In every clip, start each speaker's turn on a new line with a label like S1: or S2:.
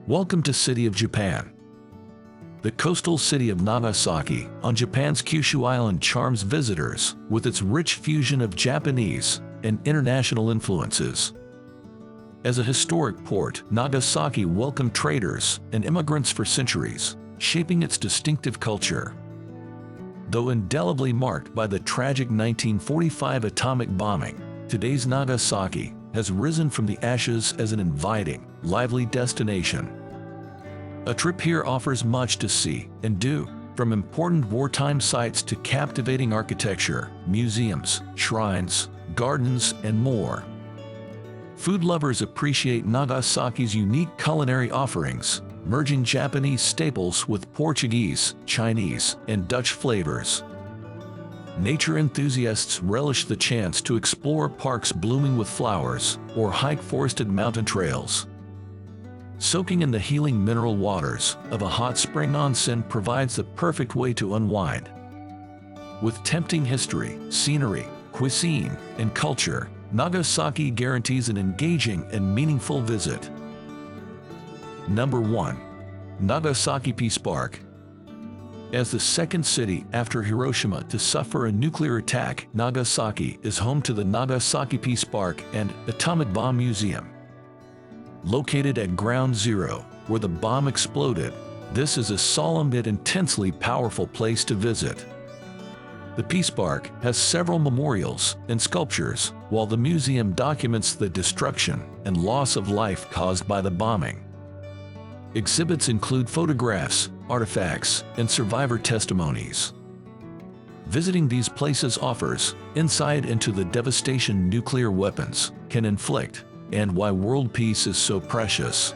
S1: Welcome to City of Japan. The coastal city of Nagasaki on Japan's Kyushu Island charms visitors with its rich fusion of Japanese and international influences. As a historic port, Nagasaki welcomed traders and immigrants for centuries, shaping its distinctive culture. Though indelibly marked by the tragic 1945 atomic bombing, today's Nagasaki has risen from the ashes as an inviting, lively destination. A trip here offers much to see and do, from important wartime sites to captivating architecture, museums, shrines, gardens, and more. Food lovers appreciate Nagasaki's unique culinary offerings, merging Japanese staples with Portuguese, Chinese, and Dutch flavors. Nature enthusiasts relish the chance to explore parks blooming with flowers or hike forested mountain trails. Soaking in the healing mineral waters of a hot spring onsen provides the perfect way to unwind. With tempting history, scenery, cuisine, and culture, Nagasaki guarantees an engaging and meaningful visit. Number 1. Nagasaki Peace Park. As the second city after Hiroshima to suffer a nuclear attack, Nagasaki is home to the Nagasaki Peace Park and Atomic Bomb Museum. Located at Ground Zero, where the bomb exploded, this is a solemn yet intensely powerful place to visit. The Peace Park has several memorials and sculptures, while the museum documents the destruction and loss of life caused by the bombing. Exhibits include photographs, artifacts, and survivor testimonies. Visiting these places offers insight into the devastation nuclear weapons can inflict and why world peace is so precious.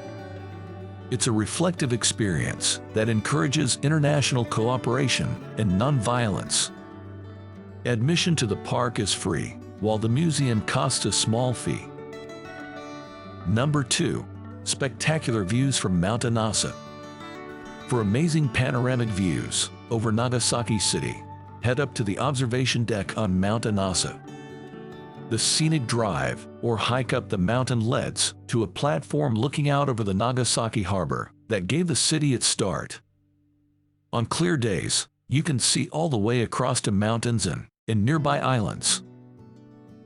S1: It's a reflective experience that encourages international cooperation and nonviolence. Admission to the park is free, while the museum costs a small fee. Number 2. Spectacular views from Mount Anasa. For amazing panoramic views over Nagasaki City, head up to the observation deck on Mount Anasa. The scenic drive, or hike up the mountain leads to a platform looking out over the Nagasaki harbor that gave the city its start. On clear days, you can see all the way across to mountains and nearby islands.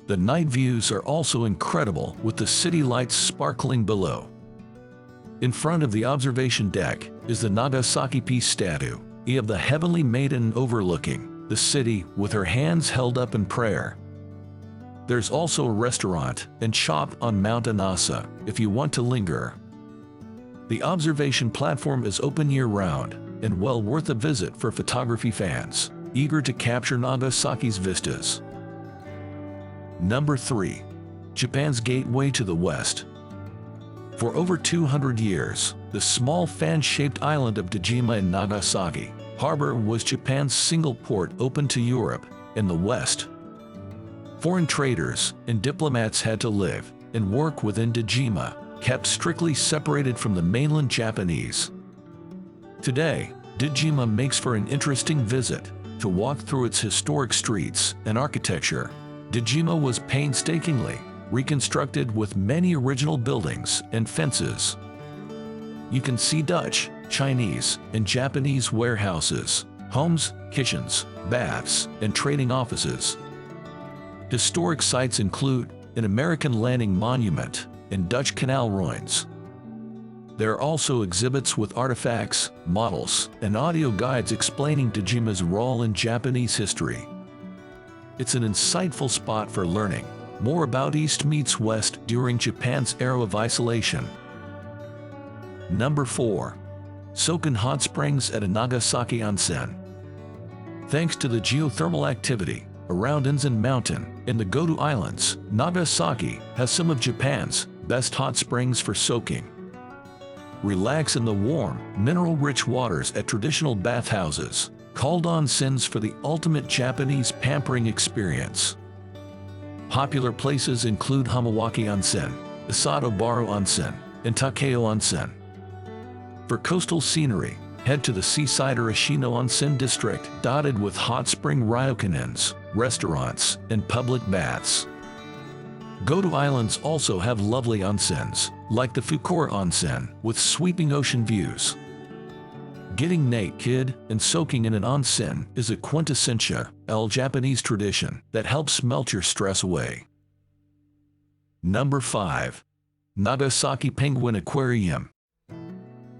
S1: The night views are also incredible, with the city lights sparkling below. In front of the observation deck is the Nagasaki Peace statue of the Heavenly Maiden overlooking the city with her hands held up in prayer. There's also a restaurant and shop on Mount Anasa if you want to linger. The observation platform is open year-round and well worth a visit for photography fans eager to capture Nagasaki's vistas. Number 3. Japan's gateway to the West. For over 200 years, the small fan-shaped island of Deima in Nagasaki Harbor was Japan's single port open to Europe and the West. Foreign traders and diplomats had to live and work within Deima, kept strictly separated from the mainland Japanese. Today, Deima makes for an interesting visit to walk through its historic streets and architecture. Deima was painstakingly reconstructed with many original buildings and fences. You can see Dutch, Chinese, and Japanese warehouses, homes, kitchens, baths, and trading offices. Historic sites include an American landing monument and Dutch canal ruins. There are also exhibits with artifacts, models, and audio guides explaining Deima's role in Japanese history. It's an insightful spot for learning more about East meets West during Japan's era of isolation. Number 4. Soaken Hot Springs at a Nagasaki Onsen. Thanks to the geothermal activity around Inzen Mountain in the Goto Islands, Nagasaki has some of Japan's best hot springs for soaking. Relax in the warm, mineral-rich waters at traditional bathhouses, called onsens, for the ultimate Japanese pampering experience. Popular places include Hamawaki Onsen, Isatobaro Onsen, and Takeo Onsen. For coastal scenery, head to the seaside Urashino Onsen district, dotted with hot spring ryokanins, restaurants, and public baths. Goto Islands also have lovely onsens, like the Fukura Onsen, with sweeping ocean views. Getting naked and soaking in an onsen is a quintessential Japanese tradition that helps melt your stress away. Number 5. Nagasaki Penguin Aquarium.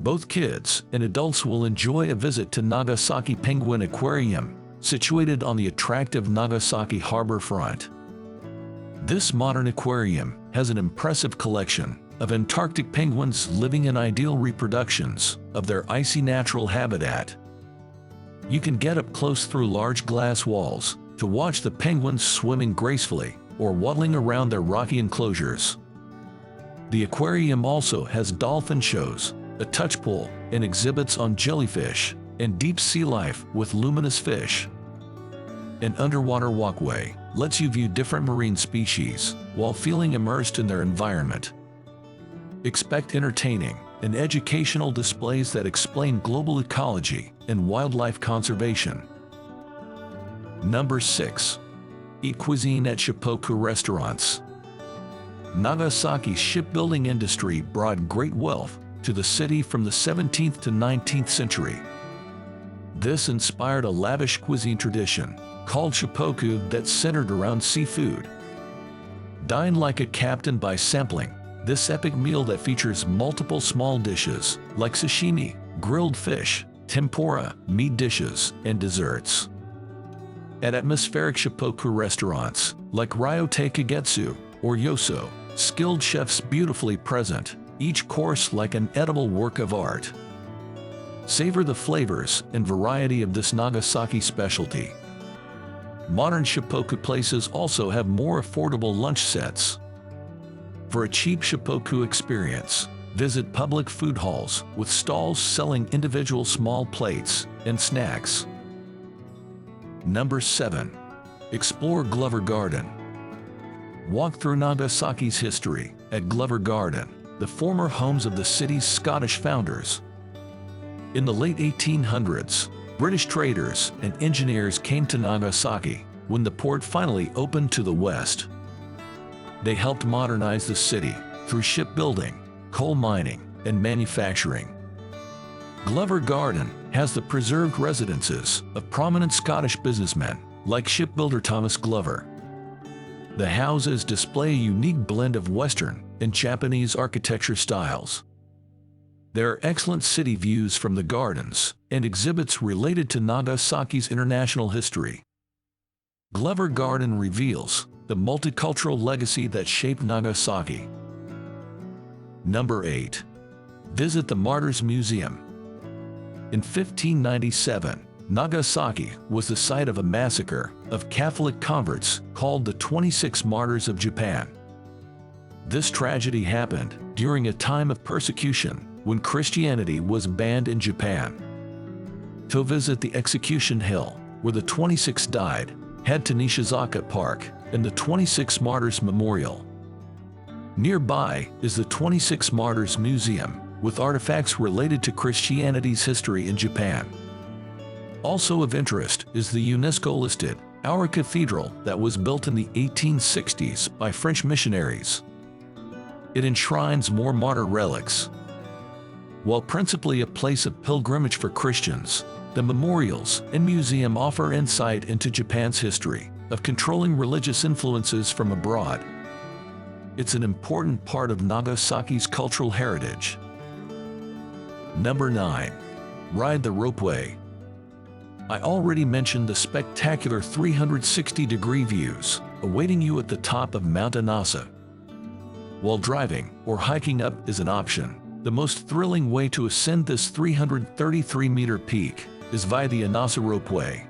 S1: Both kids and adults will enjoy a visit to Nagasaki Penguin Aquarium, situated on the attractive Nagasaki harbor front. This modern aquarium has an impressive collection of Antarctic penguins living in ideal reproductions of their icy natural habitat. You can get up close through large glass walls to watch the penguins swimming gracefully or waddling around their rocky enclosures. The aquarium also has dolphin shows, a touch pool, and exhibits on jellyfish and deep sea life with luminous fish. An underwater walkway lets you view different marine species while feeling immersed in their environment. Expect entertaining and educational displays that explain global ecology and wildlife conservation. Number 6. Eat cuisine at Shoku Restaurants. Nagasaki's shipbuilding industry brought great wealth to the city from the 17th to 19th century. This inspired a lavish cuisine tradition called Shippoku that's centered around seafood. Dine like a captain by sampling this epic meal that features multiple small dishes like sashimi, grilled fish, tempura, meat dishes, and desserts. At atmospheric Shippoku restaurants like Ryote Kagetsu or Yoso, skilled chefs beautifully present each course like an edible work of art. Savor the flavors and variety of this Nagasaki specialty. Modern Shippoku places also have more affordable lunch sets. For a cheap Shippoku experience, visit public food halls with stalls selling individual small plates and snacks. Number 7. Explore Glover Garden. Walk through Nagasaki's history at Glover Garden, the former homes of the city's Scottish founders. In the late 1800s, British traders and engineers came to Nagasaki when the port finally opened to the west. They helped modernize the city through shipbuilding, coal mining, and manufacturing. Glover Garden has the preserved residences of prominent Scottish businessmen like shipbuilder Thomas Glover. The houses display a unique blend of Western and Japanese architecture styles. There are excellent city views from the gardens and exhibits related to Nagasaki's international history. Glover Garden reveals the multicultural legacy that shaped Nagasaki. Number 8. Visit the Martyrs Museum. In 1597, Nagasaki was the site of a massacre of Catholic converts called the 26 Martyrs of Japan. This tragedy happened during a time of persecution when Christianity was banned in Japan. To visit the Execution Hill, where the 26 died, head to Nishizaka Park and the 26 Martyrs Memorial. Nearby is the 26 Martyrs Museum with artifacts related to Christianity's history in Japan. Also of interest is the UNESCO-listed Our Cathedral that was built in the 1860s by French missionaries. It enshrines more martyr relics. While principally a place of pilgrimage for Christians, the memorials and museum offer insight into Japan's history of controlling religious influences from abroad. It's an important part of Nagasaki's cultural heritage. Number 9. Ride the Ropeway. I already mentioned the spectacular 360-degree views awaiting you at the top of Mount Anasa. While driving or hiking up is an option, the most thrilling way to ascend this 333-meter peak is via the Anasa Ropeway.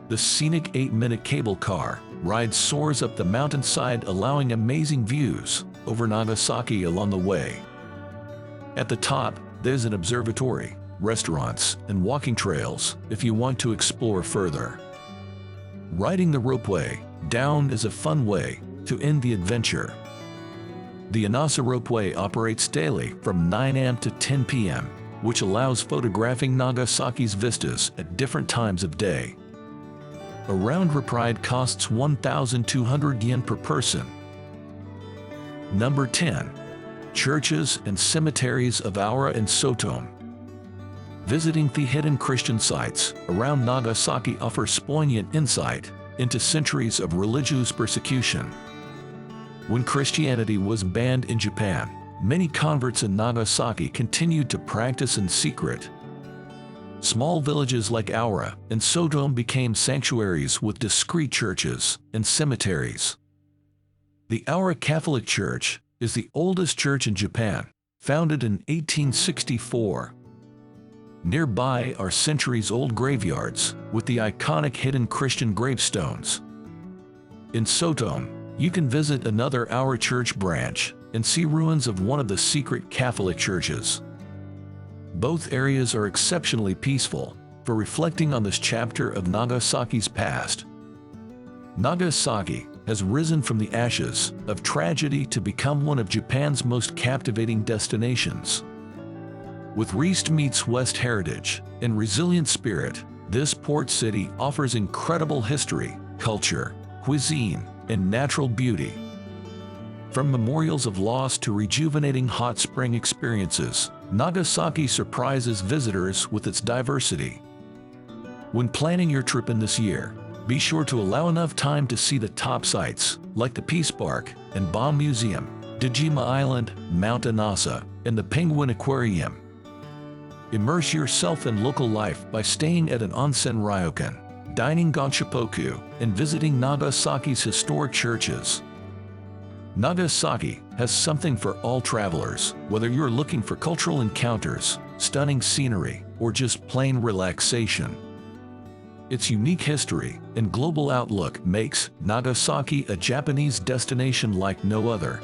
S1: The scenic 8-minute cable car ride soars up the mountainside, allowing amazing views over Nagasaki along the way. At the top, there's an observatory, restaurants, and walking trails if you want to explore further. Riding the Ropeway down is a fun way to end the adventure. The Anasa Ropeway operates daily from 9 a.m. to 10 p.m., which allows photographing Nagasaki's vistas at different times of day. A round-trip ride costs 1,200 yen per person. Number 10. Churches and cemeteries of Aura and Sotome. Visiting the hidden Christian sites around Nagasaki offers poignant insight into centuries of religious persecution. When Christianity was banned in Japan, many converts in Nagasaki continued to practice in secret. Small villages like Aura and Sotome became sanctuaries with discreet churches and cemeteries. The Aura Catholic Church is the oldest church in Japan, founded in 1864. Nearby are centuries-old graveyards with the iconic hidden Christian gravestones. In Sotome, you can visit another Aura Church branch and see ruins of one of the secret Catholic churches. Both areas are exceptionally peaceful for reflecting on this chapter of Nagasaki's past. Nagasaki has risen from the ashes of tragedy to become one of Japan's most captivating destinations. With East meets West heritage and resilient spirit, this port city offers incredible history, culture, cuisine, and natural beauty. From memorials of loss to rejuvenating hot spring experiences, Nagasaki surprises visitors with its diversity. When planning your trip in this year, be sure to allow enough time to see the top sites, like the Peace Park and Bomb Museum, Deima Island, Mount Anasa, and the Penguin Aquarium. Immerse yourself in local life by staying at an onsen ryokan, dining ganshipoku, and visiting Nagasaki's historic churches. Nagasaki has something for all travelers, whether you're looking for cultural encounters, stunning scenery, or just plain relaxation. Its unique history and global outlook makes Nagasaki a Japanese destination like no other.